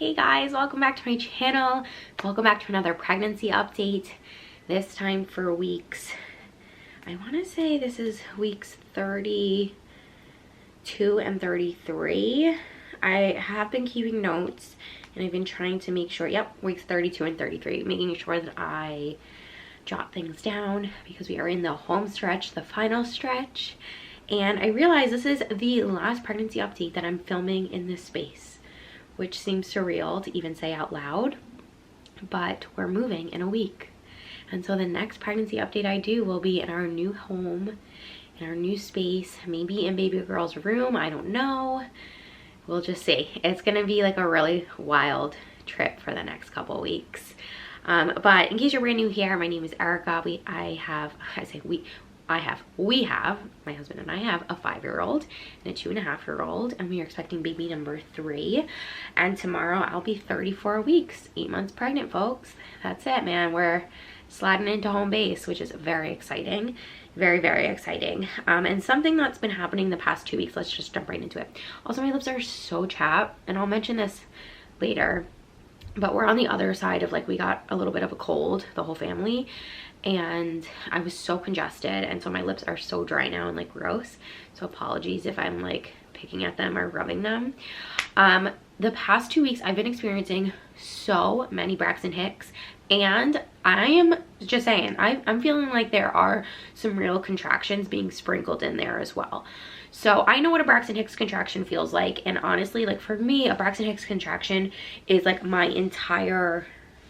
Hey guys, welcome back to my channel. Welcome back to another pregnancy update. This time for weeks, I want to say this is weeks 32 and 33. I have been keeping notes and I've been trying to make sure, yep, weeks 32 and 33, making sure that I jot things down because we are in the home stretch, the final stretch. And I realize this is the last pregnancy update that I'm filming in this space, which seems surreal to even say out loud, but we're moving in a week. And so the next pregnancy update I do will be in our new home, in our new space, maybe in baby girl's room, I don't know. We'll just see. It's gonna be like a really wild trip for the next couple weeks. But in case you're brand new here, my name is Erica. We have, my husband and I have a 5-year-old and a 2.5-year-old, and we are expecting baby number 3. And tomorrow I'll be 34 weeks, 8 months pregnant, folks. That's it, man. We're sliding into home base, which is very exciting. Very, very exciting. And something that's been happening the past 2 weeks, let's just jump right into it. Also, my lips are so chapped, and I'll mention this later, but we're on the other side of, like, we got a little bit of a cold, the whole family, and I was so congested, and so my lips are so dry now and like gross, so apologies if I'm like picking at them or rubbing them. The past 2 weeks I've been experiencing so many Braxton Hicks, and I am just saying, I'm feeling like there are some real contractions being sprinkled in there as well. So I know what a Braxton Hicks contraction feels like, and honestly, like for me, a Braxton Hicks contraction is like my entire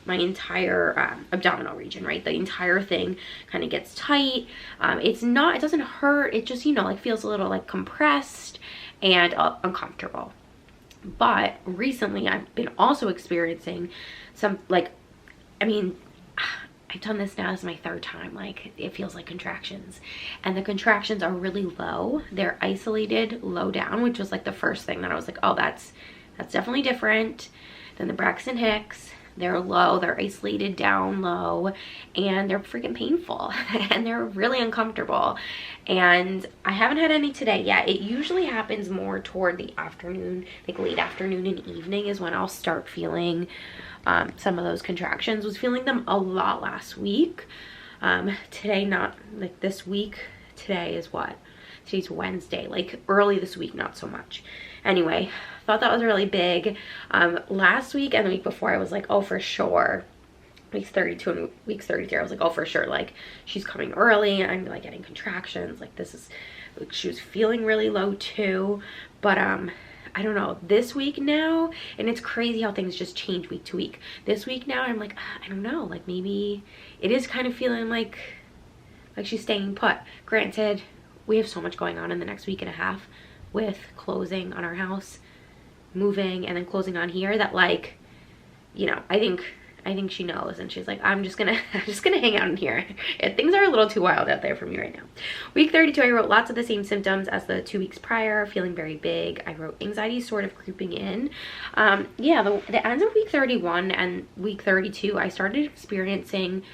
abdominal region, right? The entire thing kind of gets tight. It doesn't hurt. It just, you know, like feels a little like compressed and uncomfortable. But recently I've been also experiencing some, like, I mean, I've done this now, this is my 3rd time, like it feels like contractions, and the contractions are really low. They're isolated low down, which was like the first thing that I was like, oh, that's definitely different than the Braxton Hicks. They're low, they're isolated down low, and they're freaking painful and they're really uncomfortable. And I haven't had any today yet. It usually happens more toward the afternoon, like late afternoon and evening is when I'll start feeling some of those contractions. Was feeling them a lot last week. Today, not like this week. Today is what? Today's Wednesday, like early this week, not so much. Anyway, thought that was really big. Last week and the week before, I was like, oh, for sure, weeks 32 and weeks 33, I was like, oh, for sure, like she's coming early, I'm like getting contractions, like this is, like, she was feeling really low too. But I don't know, this week now, and it's crazy how things just change week to week. This week now, I'm like, I don't know, like maybe it is kind of feeling like she's staying put. Granted, we have so much going on in the next week and a half with closing on our house, moving, and then closing on here, that, like, you know, I think she knows, and she's like, I'm just gonna hang out in here. Things are a little too wild out there for me right now. Week 32, I wrote lots of the same symptoms as the 2 weeks prior, feeling very big. I wrote anxiety sort of creeping in. Yeah, the ends of week 31 and week 32, I started experiencing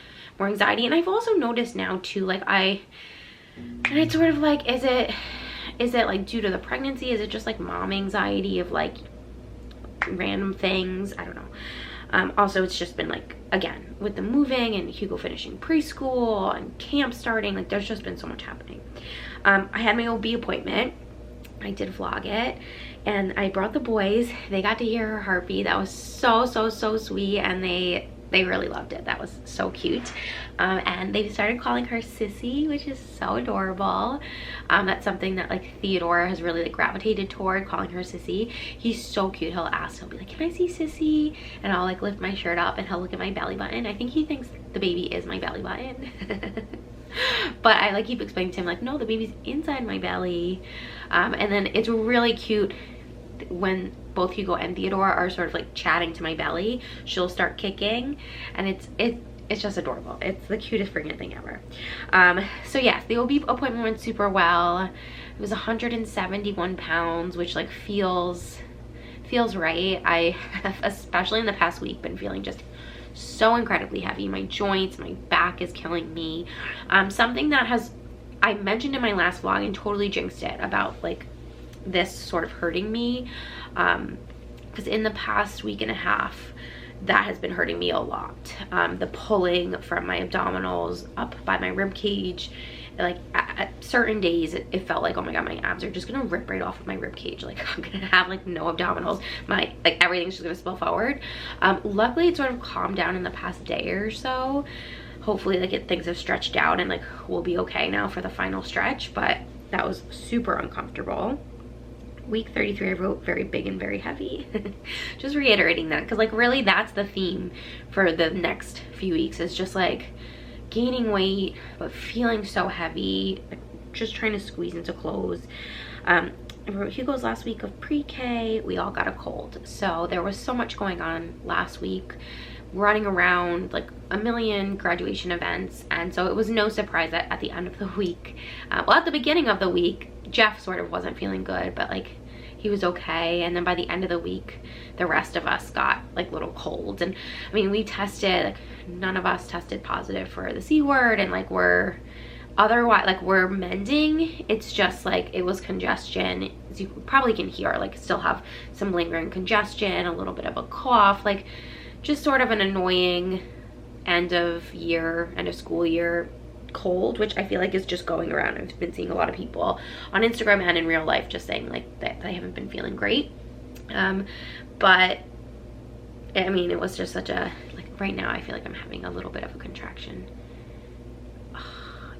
more anxiety, and I've also noticed now too, like and it's sort of like, is it like due to the pregnancy? Is it just like mom anxiety of like random things? I don't know. Also, it's just been like, again, with the moving and Hugo finishing preschool and camp starting, like there's just been so much happening. I had my OB appointment. I did vlog it, and I brought the boys. They got to hear her heartbeat. That was so sweet, and they really loved it. That was so cute. And they started calling her Sissy, which is so adorable. That's something that like Theodore has really like gravitated toward, calling her Sissy. He's so cute. He'll be like, can I see Sissy? And I'll like lift my shirt up and he'll look at my belly button. I think he thinks the baby is my belly button. But I like keep explaining to him like, no, the baby's inside my belly. And then it's really cute when both Hugo and Theodore are sort of like chatting to my belly. She'll start kicking, and it's just adorable. It's the cutest freaking thing ever. So yes, the OB appointment went super well. It was 171 pounds, which like feels right. I have, especially in the past week, been feeling just so incredibly heavy. My joints, my back is killing me. Something that I mentioned in my last vlog and totally jinxed it about like this sort of hurting me, because in the past week and a half, that has been hurting me a lot. The pulling from my abdominals up by my rib cage, like at certain days it felt like, oh my god, my abs are just gonna rip right off of my rib cage. Like I'm gonna have like no abdominals, my like everything's just gonna spill forward. Luckily it sort of calmed down in the past day or so. Hopefully like things have stretched out and like we'll be okay now for the final stretch, but that was super uncomfortable. Week 33 I wrote very big and very heavy. Just reiterating that, because like really that's the theme for the next few weeks, is just like gaining weight but feeling so heavy, like just trying to squeeze into clothes. I wrote Hugo's last week of pre-K, we all got a cold, so there was so much going on last week, running around like a million graduation events, and so it was no surprise that at the end of the week, well, at the beginning of the week, Jeff sort of wasn't feeling good, but like he was okay, and then by the end of the week the rest of us got like little colds. And I mean, we tested, like none of us tested positive for the C word, and like we're otherwise like we're mending. It's just like it was congestion, as you probably can hear, like still have some lingering congestion, a little bit of a cough, like just sort of an annoying end of school year cold, which I feel like is just going around. I've been seeing a lot of people on Instagram and in real life just saying like that they haven't been feeling great. But I mean, it was just such a, like right now I feel like I'm having a little bit of a contraction.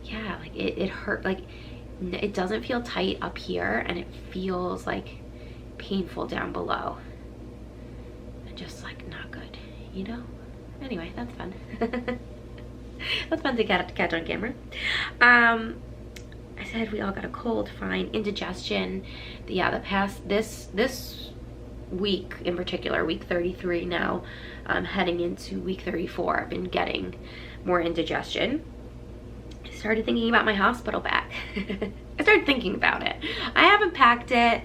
Yeah, like it hurt, like it doesn't feel tight up here and it feels like painful down below, and just like not good, you know? Anyway, that's fun. That's fun to catch on camera. I said we all got a cold, fine. Indigestion, yeah, this week in particular, week 33 now, heading into week 34, I've been getting more indigestion. I started thinking about my hospital bag. I started thinking about it. I haven't packed it,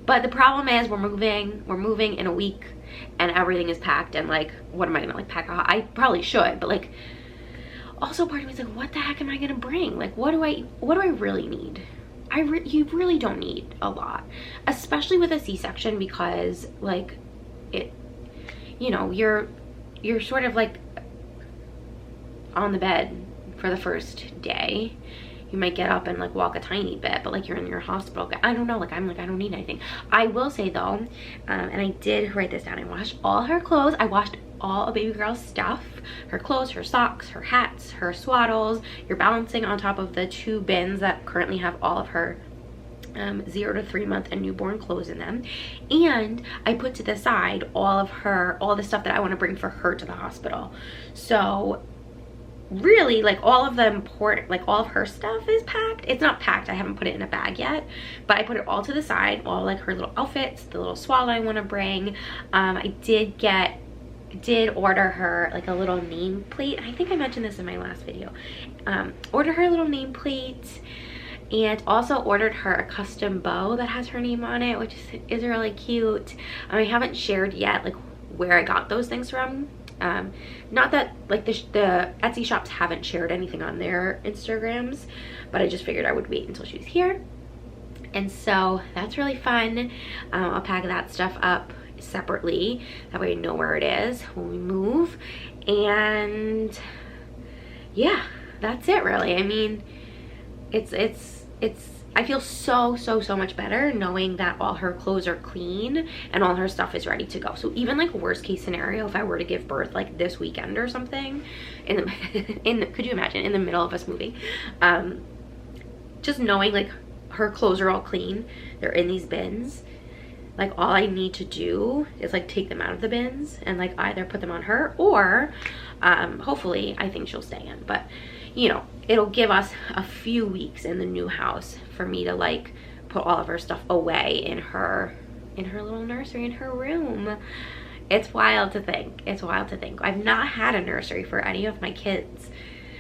but the problem is we're moving in a week, and everything is packed, and like, what am I gonna like pack? I probably should, but like, also part of me is like, what the heck am I gonna bring? Like, what do I really need? You really don't need a lot, especially with a C-section, because like it, you know, you're sort of like on the bed for the first day. You might get up and like walk a tiny bit, but like you're in your hospital. I don't know, like I'm like, I don't need anything. I will say though, and I did write this down, I washed all her clothes. I washed all of baby girl's stuff, her clothes, her socks, her hats, her swaddles. You're balancing on top of the 2 bins that currently have all of her 0 to 3 month and newborn clothes in them. And I put to the side all the stuff that I want to bring for her to the hospital. So really, like all of the important, like all of her stuff is packed. It's not packed, I haven't put it in a bag yet, but I put it all to the side, all like her little outfits, the little swaddle I want to bring. I did order her like a little nameplate. I think I mentioned this in my last video. Ordered her a little nameplate, and also ordered her a custom bow that has her name on it, which is really cute. I haven't shared yet like where I got those things from. Not that like the Etsy shops haven't shared anything on their Instagrams, but I just figured I would wait until she was here. And so that's really fun. I'll pack that stuff up separately, that way I know where it is when we move. And yeah, that's it really. I mean, it's I feel so much better knowing that all her clothes are clean and all her stuff is ready to go. So even like worst case scenario, if I were to give birth like this weekend or something, could you imagine, in the middle of us moving, just knowing like her clothes are all clean, they're in these bins, like all I need to do is like take them out of the bins and like either put them on her, or hopefully I think she'll stay in, but you know, it'll give us a few weeks in the new house for me to like put all of her stuff away in her little nursery in her room. It's wild to think. It's wild to think. I've not had a nursery for any of my kids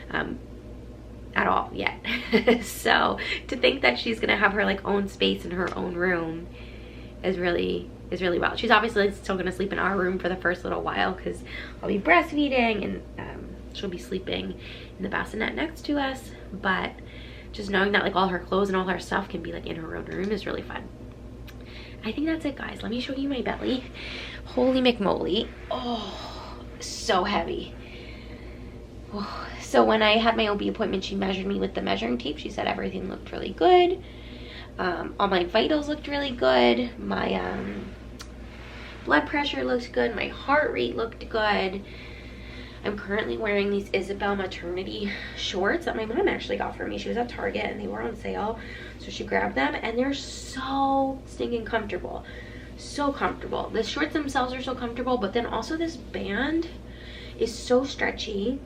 at all yet. So to think that she's gonna have her like own space in her own room is really wild. She's obviously still gonna sleep in our room for the first little while because I'll be breastfeeding, and she'll be sleeping in the bassinet next to us. But just knowing that like all her clothes and all her stuff can be like in her own room is really fun. I think that's it, guys. Let me show you my belly. Holy McMoly. Oh, so heavy. Oh. So when I had my OB appointment, she measured me with the measuring tape. She said everything looked really good. All my vitals looked really good. My blood pressure looked good. My heart rate looked good. I'm currently wearing these Isabel maternity shorts that my mom actually got for me. She was at Target and they were on sale. So she grabbed them and they're so stinking comfortable. So comfortable. The shorts themselves are so comfortable, but then also this band is so stretchy.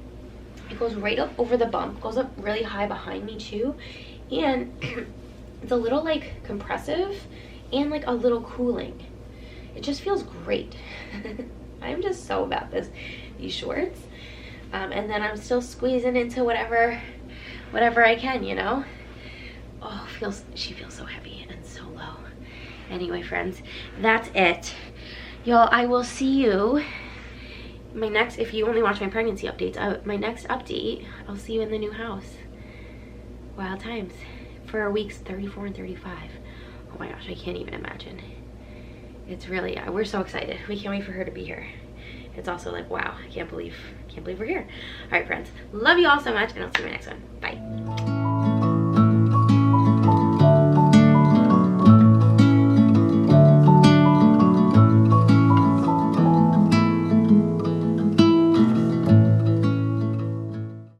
It goes right up over the bump, goes up really high behind me too. And it's a little like compressive and like a little cooling. It just feels great. I'm just so about these shorts. And then I'm still squeezing into whatever I can, you know. Oh, she feels so heavy and so low. Anyway, friends, that's it. Y'all, I will see you my next, if you only watch my pregnancy updates, my next update, I'll see you in the new house. Wild times. For weeks 34 and 35. Oh my gosh, I can't even imagine. It's really, we're so excited. We can't wait for her to be here. It's also like, wow, I can't believe we're here. All right, friends, love you all so much, and I'll see you in my next one. Bye.